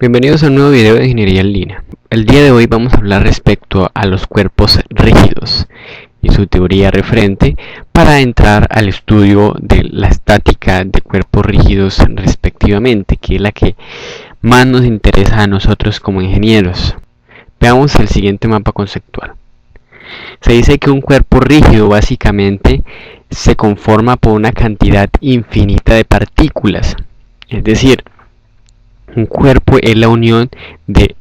Bienvenidos a un nuevo video de Ingeniería en Línea. El día de hoy vamos a hablar respecto a los cuerpos rígidos y su teoría referente para entrar al estudio de la estática de cuerpos rígidos respectivamente, que es la que más nos interesa a nosotros como ingenieros. Veamos el siguiente mapa conceptual. Se dice que un cuerpo rígido básicamente se conforma por una cantidad infinita de partículas, es decir, un cuerpo es la unión de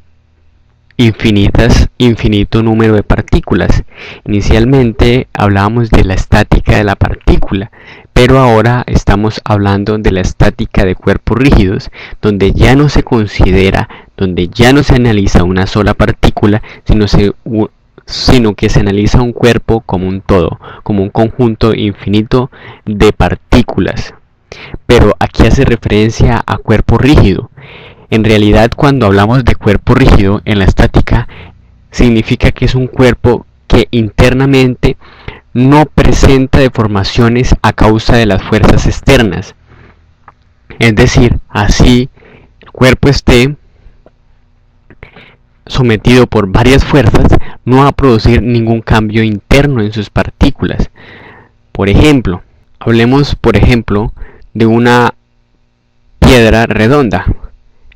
infinito número de partículas. Inicialmente hablábamos de la estática de la partícula, pero ahora estamos hablando de la estática de cuerpos rígidos, donde ya no se considera, donde ya no se analiza una sola partícula, sino que se analiza un cuerpo como un todo, como un conjunto infinito de partículas. Pero aquí hace referencia a cuerpo rígido. En realidad, cuando hablamos de cuerpo rígido en la estática, significa que es un cuerpo que internamente no presenta deformaciones a causa de las fuerzas externas. Es decir, así el cuerpo esté sometido por varias fuerzas, no va a producir ningún cambio interno en sus partículas. Por ejemplo, hablemos de una piedra redonda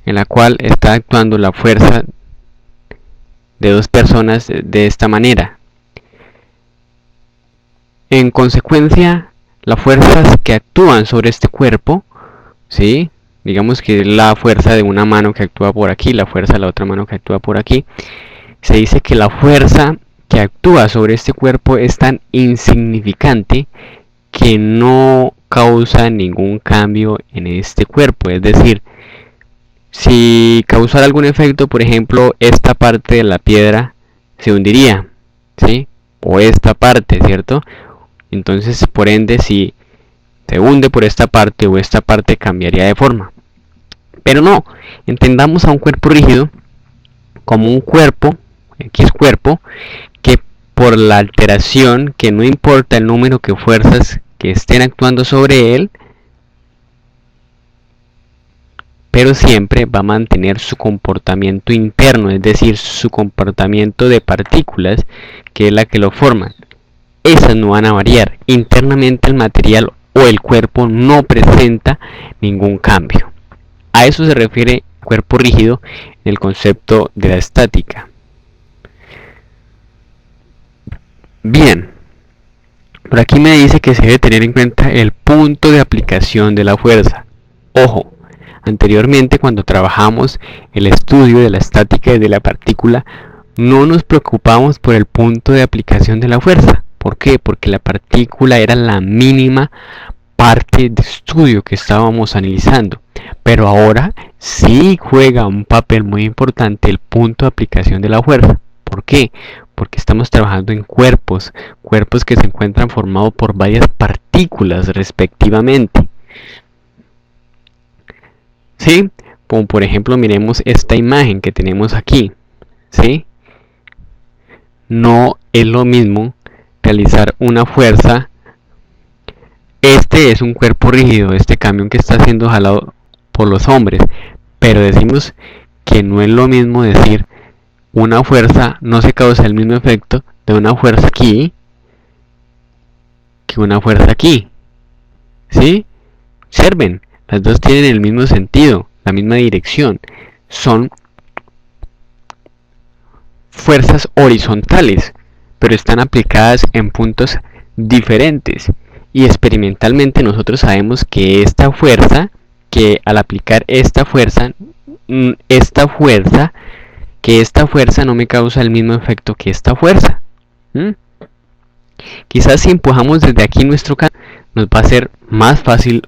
en la cual está actuando la fuerza de dos personas de esta manera. En consecuencia, las fuerzas que actúan sobre este cuerpo, ¿sí? Digamos que la fuerza de una mano que actúa por aquí, la fuerza de la otra mano que actúa por aquí, se dice que la fuerza que actúa sobre este cuerpo es tan insignificante que no causa ningún cambio en este cuerpo. Es decir, si causara algún efecto, por ejemplo, esta parte de la piedra se hundiría, ¿sí? O esta parte, ¿cierto? Entonces, por ende, si se hunde por esta parte o esta parte, cambiaría de forma. Pero no, entendamos a un cuerpo rígido como un cuerpo, X cuerpo, que por la alteración, que no importa el número de fuerzas que estén actuando sobre él, pero siempre va a mantener su comportamiento interno, es decir, su comportamiento de partículas, que es la que lo forman. Esas no van a variar. Internamente el material o el cuerpo no presenta ningún cambio. A eso se refiere cuerpo rígido en el concepto de la estática. Bien, por aquí me dice que se debe tener en cuenta el punto de aplicación de la fuerza. Ojo, anteriormente, cuando trabajamos el estudio de la estática y de la partícula, no nos preocupamos por el punto de aplicación de la fuerza. ¿Por qué? Porque la partícula era la mínima parte de estudio que estábamos analizando. Pero ahora sí juega un papel muy importante el punto de aplicación de la fuerza. ¿Por qué? Porque estamos trabajando en cuerpos que se encuentran formados por varias partículas respectivamente. ¿Sí? Como por ejemplo, miremos esta imagen que tenemos aquí, ¿sí? No es lo mismo realizar una fuerza. Este es un cuerpo rígido, este camión que está siendo jalado por los hombres, pero decimos que no es lo mismo decir una fuerza, no se causa el mismo efecto de una fuerza aquí que una fuerza aquí, ¿sí? Observen, las dos tienen el mismo sentido, la misma dirección. Son fuerzas horizontales, pero están aplicadas en puntos diferentes. Y experimentalmente nosotros sabemos que esta fuerza, que al aplicar esta fuerza no me causa el mismo efecto que esta fuerza. Quizás si empujamos desde aquí nuestro camión, nos va a ser más fácil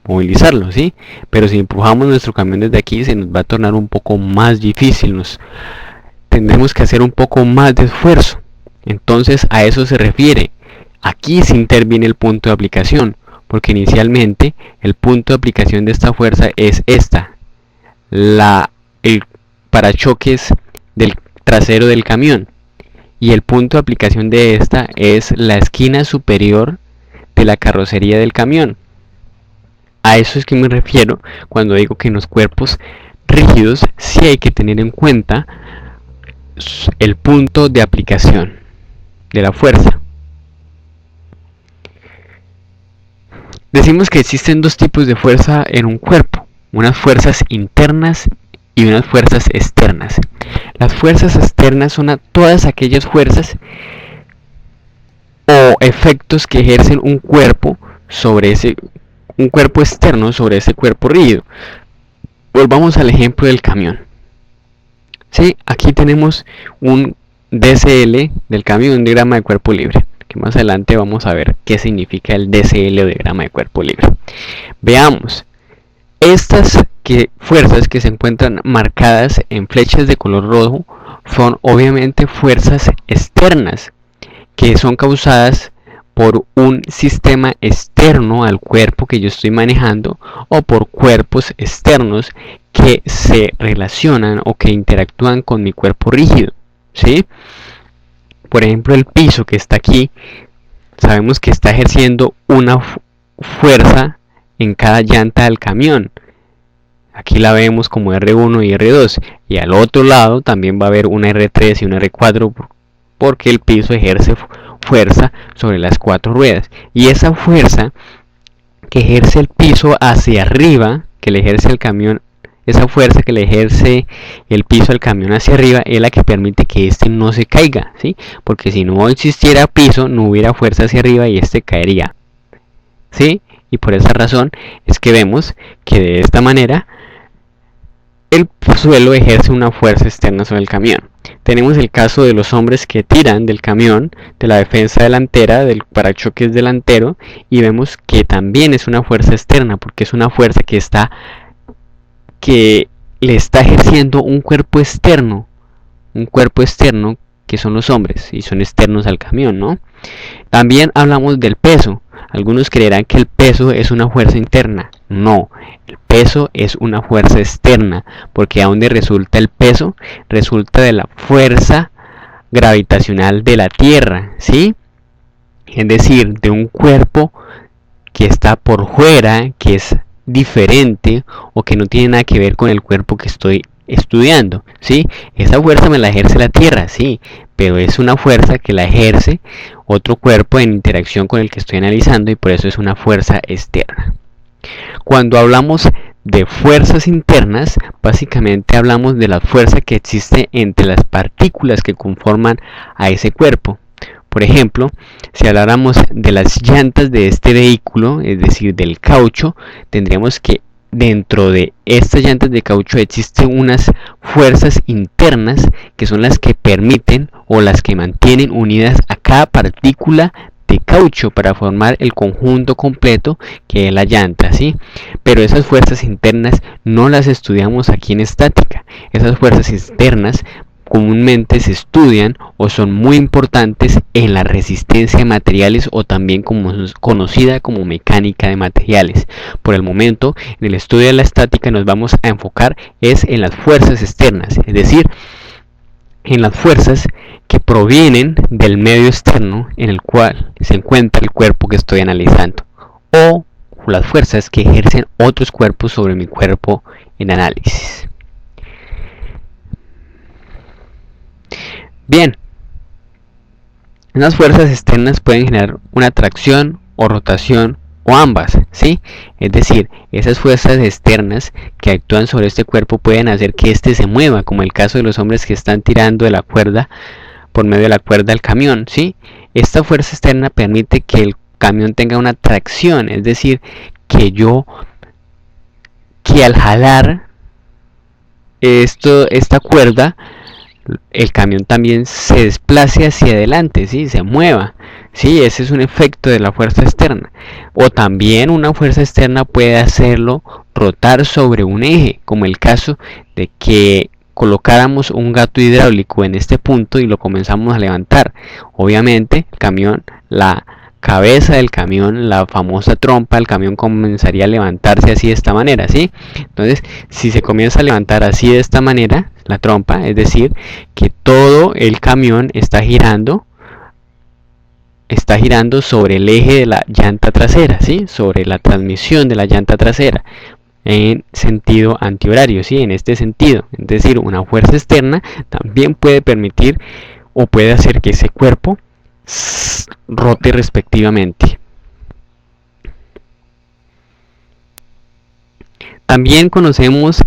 movilizarlo, ¿sí? Pero si empujamos nuestro camión desde aquí, se nos va a tornar un poco más difícil, tendremos que hacer un poco más de esfuerzo. Entonces a eso se refiere. Aquí sí interviene el punto de aplicación, porque inicialmente el punto de aplicación de esta fuerza es el parachoques del trasero del camión, y el punto de aplicación de esta es la esquina superior de la carrocería del camión. A eso es que me refiero cuando digo que en los cuerpos rígidos, sí hay que tener en cuenta el punto de aplicación de la fuerza. Decimos que existen dos tipos de fuerza en un cuerpo, unas fuerzas internas y unas fuerzas externas. Las fuerzas externas son todas aquellas fuerzas o efectos que ejercen un cuerpo externo sobre ese cuerpo rígido. Volvamos al ejemplo del camión. ¿Sí? Aquí tenemos un DCL del camión, un diagrama de cuerpo libre, que más adelante vamos a ver qué significa el DCL o diagrama de cuerpo libre. Veamos, estas fuerzas que se encuentran marcadas en flechas de color rojo son obviamente fuerzas externas, que son causadas por un sistema externo al cuerpo que yo estoy manejando o por cuerpos externos que se relacionan o que interactúan con mi cuerpo rígido, ¿sí? Por ejemplo, el piso que está aquí, sabemos que está ejerciendo una fuerza en cada llanta del camión. Aquí la vemos como R1 y R2, y al otro lado también va a haber una R3 y una R4 porque el piso ejerce fuerza sobre las cuatro ruedas, y esa fuerza que ejerce el piso hacia arriba, que le ejerce el camión, esa fuerza que le ejerce el piso al camión hacia arriba es la que permite que este no se caiga, ¿sí? Porque si no existiera piso no hubiera fuerza hacia arriba y este caería, ¿sí? Y por esa razón es que vemos que de esta manera el suelo ejerce una fuerza externa sobre el camión. Tenemos el caso de los hombres que tiran del camión, de la defensa delantera, del parachoques delantero, y vemos que también es una fuerza externa, porque es una fuerza que le está ejerciendo un cuerpo externo que son los hombres y son externos al camión, ¿no? También hablamos del peso. Algunos creerán que el peso es una fuerza interna. No, el peso es una fuerza externa, porque ¿a dónde resulta el peso? Resulta de la fuerza gravitacional de la Tierra, ¿sí? Es decir, de un cuerpo que está por fuera, que es diferente o que no tiene nada que ver con el cuerpo que estoy estudiando, ¿sí? Esa fuerza me la ejerce la Tierra, sí, pero es una fuerza que la ejerce otro cuerpo en interacción con el que estoy analizando, y por eso es una fuerza externa. Cuando hablamos de fuerzas internas, básicamente hablamos de la fuerza que existe entre las partículas que conforman a ese cuerpo. Por ejemplo, si habláramos de las llantas de este vehículo, es decir, del caucho, tendríamos que dentro de estas llantas de caucho existen unas fuerzas internas que son las que permiten o las que mantienen unidas a cada partícula de caucho para formar el conjunto completo que es la llanta, ¿sí? Pero esas fuerzas internas no las estudiamos aquí en estática. Esas fuerzas externas comúnmente se estudian o son muy importantes en la resistencia de materiales, o también conocida como mecánica de materiales. Por el momento, en el estudio de la estática nos vamos a enfocar en las fuerzas externas, es decir, en las fuerzas que provienen del medio externo en el cual se encuentra el cuerpo que estoy analizando, o las fuerzas que ejercen otros cuerpos sobre mi cuerpo en análisis. Bien, las fuerzas externas pueden generar una tracción o rotación o ambas, ¿sí? Es decir, esas fuerzas externas que actúan sobre este cuerpo pueden hacer que éste se mueva, como el caso de los hombres que están tirando de la cuerda por medio de la cuerda al camión, ¿sí? Esta fuerza externa permite que el camión tenga una tracción, es decir, que al jalar esta cuerda, el camión también se desplace hacia adelante, ¿sí? Se mueva, ¿sí? Ese es un efecto de la fuerza externa. O también una fuerza externa puede hacerlo rotar sobre un eje, como el caso de que colocáramos un gato hidráulico en este punto y lo comenzamos a levantar. Obviamente el camión, la cabeza del camión, la famosa trompa del camión, comenzaría a levantarse así de esta manera, ¿sí? Entonces, si se comienza a levantar así de esta manera, la trompa, es decir, que todo el camión está girando sobre el eje de la llanta trasera, ¿sí? Sobre la transmisión de la llanta trasera. en sentido antihorario, ¿sí? En este sentido, es decir, una fuerza externa también puede permitir o puede hacer que ese cuerpo rote respectivamente. También conocemos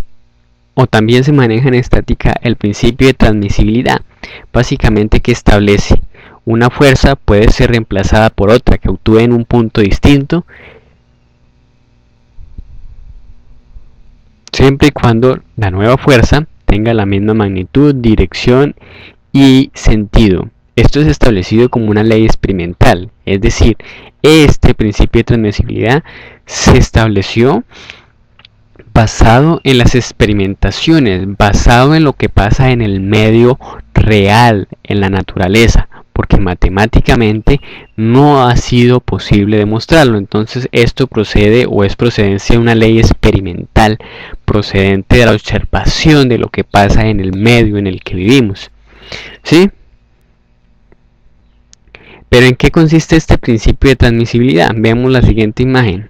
o también se maneja en estática el principio de transmisibilidad, básicamente que establece una fuerza puede ser reemplazada por otra que actúe en un punto distinto siempre y cuando la nueva fuerza tenga la misma magnitud, dirección y sentido. Esto es establecido como una ley experimental, es decir, este principio de transmisibilidad se estableció basado en las experimentaciones, basado en lo que pasa en el medio real, en la naturaleza, porque matemáticamente no ha sido posible demostrarlo. Entonces esto procede o es procedencia de una ley experimental, procedente de la observación de lo que pasa en el medio en el que vivimos. ¿Sí? Pero ¿en qué consiste este principio de transmisibilidad? Veamos la siguiente imagen.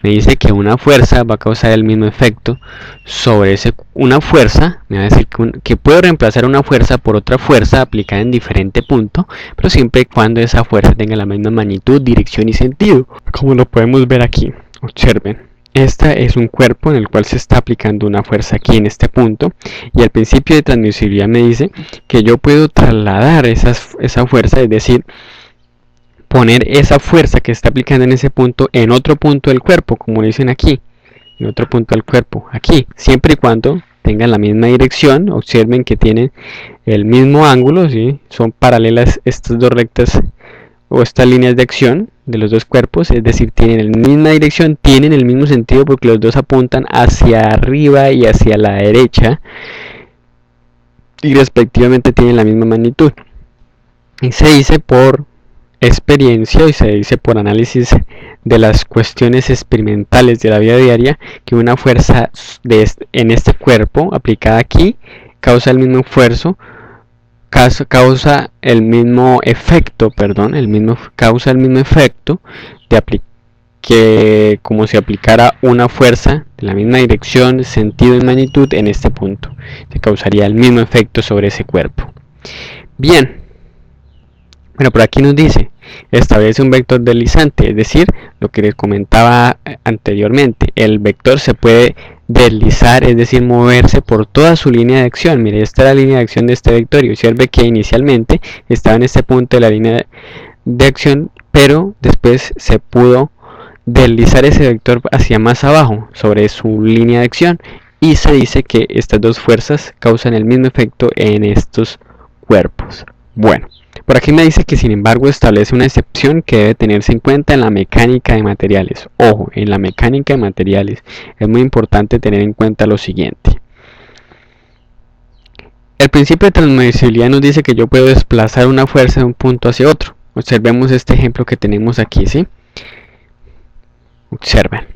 Me dice que una fuerza va a causar el mismo efecto sobre una fuerza, me va a decir que puedo reemplazar una fuerza por otra fuerza aplicada en diferente punto, pero siempre y cuando esa fuerza tenga la misma magnitud, dirección y sentido, como lo podemos ver aquí. Observen, este es un cuerpo en el cual se está aplicando una fuerza aquí en este punto, y el principio de transmisibilidad me dice que yo puedo trasladar esa fuerza, es decir, poner esa fuerza que está aplicando en ese punto en otro punto del cuerpo, como dicen aquí, en otro punto del cuerpo, aquí, siempre y cuando tengan la misma dirección. Observen que tienen el mismo ángulo, ¿sí? Son paralelas estas dos rectas o estas líneas de acción de los dos cuerpos, es decir, tienen la misma dirección, tienen el mismo sentido porque los dos apuntan hacia arriba y hacia la derecha y respectivamente tienen la misma magnitud. Y se dice por experiencia y se dice por análisis de las cuestiones experimentales de la vida diaria que una fuerza en este cuerpo aplicada aquí causa el mismo esfuerzo, causa el mismo efecto, causa el mismo efecto que como si aplicara una fuerza de la misma dirección, sentido y magnitud en este punto, que causaría el mismo efecto sobre ese cuerpo. Bien. Bueno, por aquí nos dice, establece un vector deslizante, es decir, lo que les comentaba anteriormente, el vector se puede deslizar, es decir, moverse por toda su línea de acción. Mire, esta es la línea de acción de este vector y observe que inicialmente estaba en este punto de la línea de acción, pero después se pudo deslizar ese vector hacia más abajo sobre su línea de acción y se dice que estas dos fuerzas causan el mismo efecto en estos cuerpos. Bueno. Por aquí me dice que sin embargo establece una excepción que debe tenerse en cuenta en la mecánica de materiales. Ojo, en la mecánica de materiales es muy importante tener en cuenta lo siguiente. El principio de transmisibilidad nos dice que yo puedo desplazar una fuerza de un punto hacia otro. Observemos este ejemplo que tenemos aquí, ¿sí? Observen.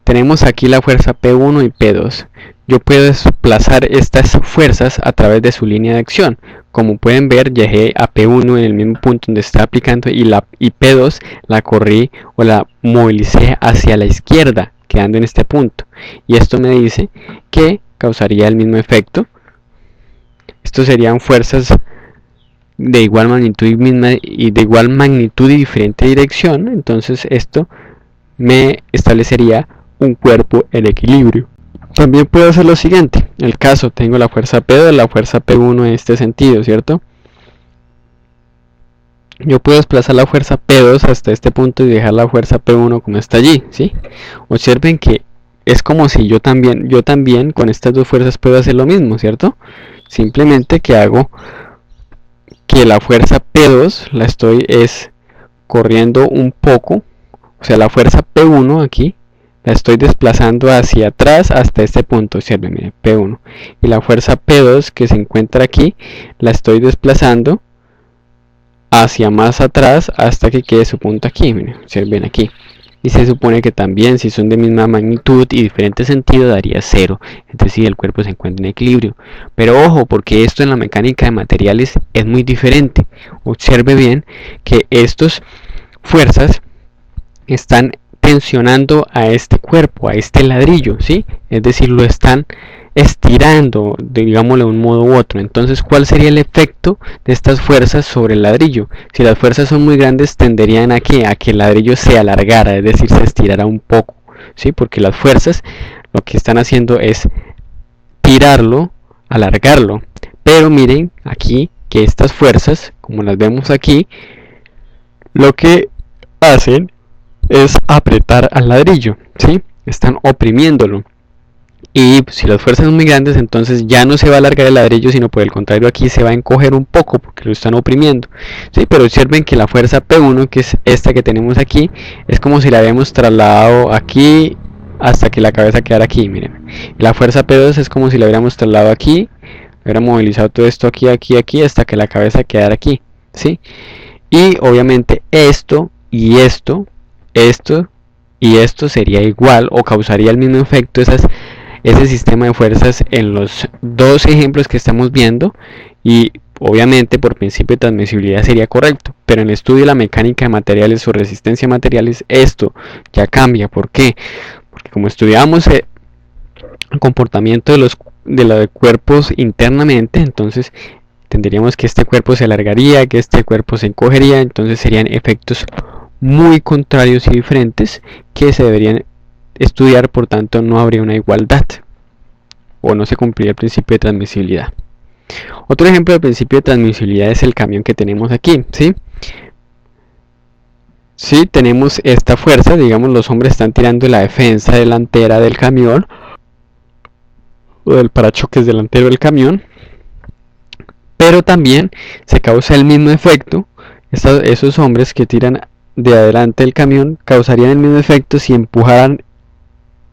Tenemos aquí la fuerza P1 y P2. Yo puedo desplazar estas fuerzas a través de su línea de acción. Como pueden ver, llegué a P1 en el mismo punto donde está aplicando y P2 la corrí o la movilicé hacia la izquierda, quedando en este punto. Y esto me dice que causaría el mismo efecto. Estos serían fuerzas de igual magnitud y diferente dirección. Entonces esto me establecería un cuerpo en equilibrio. También puedo hacer lo siguiente, en el caso tengo la fuerza P2, la fuerza P1 en este sentido, ¿cierto? Yo puedo desplazar la fuerza P2 hasta este punto y dejar la fuerza P1 como está allí, ¿sí? Observen que es como si yo también con estas dos fuerzas puedo hacer lo mismo, ¿cierto? Simplemente que hago que la fuerza P2 la estoy corriendo un poco, o sea la fuerza P1 aquí la estoy desplazando hacia atrás hasta este punto, observen, miren, P1, y la fuerza P2 que se encuentra aquí la estoy desplazando hacia más atrás hasta que quede su punto aquí, miren, observen aquí. Y se supone que también si son de misma magnitud y diferente sentido daría 0, es decir, el cuerpo se encuentra en equilibrio. Pero ojo, porque esto en la mecánica de materiales es muy diferente. Observe bien que estas fuerzas están tensionando a este cuerpo, a este ladrillo, ¿sí? Es decir, lo están estirando, digámoslo de un modo u otro. Entonces, ¿cuál sería el efecto de estas fuerzas sobre el ladrillo? Si las fuerzas son muy grandes, tenderían a que el ladrillo se alargara, es decir, se estirara un poco, ¿sí? Porque las fuerzas lo que están haciendo es tirarlo, alargarlo. Pero miren aquí que estas fuerzas, como las vemos aquí, lo que hacen es apretar al ladrillo, ¿sí? Están oprimiéndolo. Y si las fuerzas son muy grandes, entonces ya no se va a alargar el ladrillo, sino por el contrario aquí se va a encoger un poco porque lo están oprimiendo, ¿sí? Pero observen que la fuerza P1, que es esta que tenemos aquí, es como si la habíamos trasladado aquí hasta que la cabeza quedara aquí, miren. La fuerza P2 es como si la hubiéramos trasladado aquí, hubiera movilizado todo esto aquí, aquí, aquí, hasta que la cabeza quedara aquí, ¿sí? Y obviamente esto y esto y esto sería igual o causaría el mismo efecto, ese sistema de fuerzas en los dos ejemplos que estamos viendo, y obviamente por principio de transmisibilidad sería correcto, pero en el estudio de la mecánica de materiales o resistencia a materiales esto ya cambia. ¿Por qué? Porque como estudiamos el comportamiento de los cuerpos internamente, entonces tendríamos que este cuerpo se alargaría, que este cuerpo se encogería, entonces serían efectos muy contrarios y diferentes que se deberían estudiar, por tanto no habría una igualdad o no se cumpliría el principio de transmisibilidad. Otro ejemplo del principio de transmisibilidad es el camión que tenemos aquí, ¿sí? Si tenemos esta fuerza, digamos los hombres están tirando la defensa delantera del camión o del parachoques delantero del camión, pero también se causa el mismo efecto. Esos hombres que tiran de adelante el camión causarían el mismo efecto si empujaran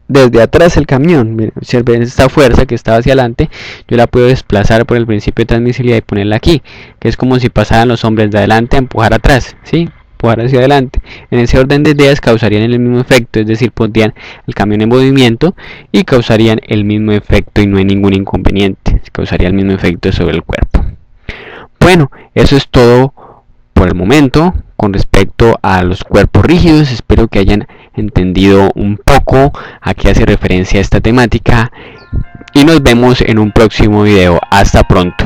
desde atrás el camión. Miren, observen esta fuerza que estaba hacia adelante, yo la puedo desplazar por el principio de transmisibilidad y ponerla aquí, que es como si pasaran los hombres de adelante a empujar atrás, ¿sí? Empujar hacia adelante. En ese orden de ideas causarían el mismo efecto, es decir, pondrían el camión en movimiento y causarían el mismo efecto y no hay ningún inconveniente, causaría el mismo efecto sobre el cuerpo. Bueno, eso es todo por el momento con respecto a los cuerpos rígidos. Espero que hayan entendido un poco a qué hace referencia esta temática y nos vemos en un próximo video. Hasta pronto.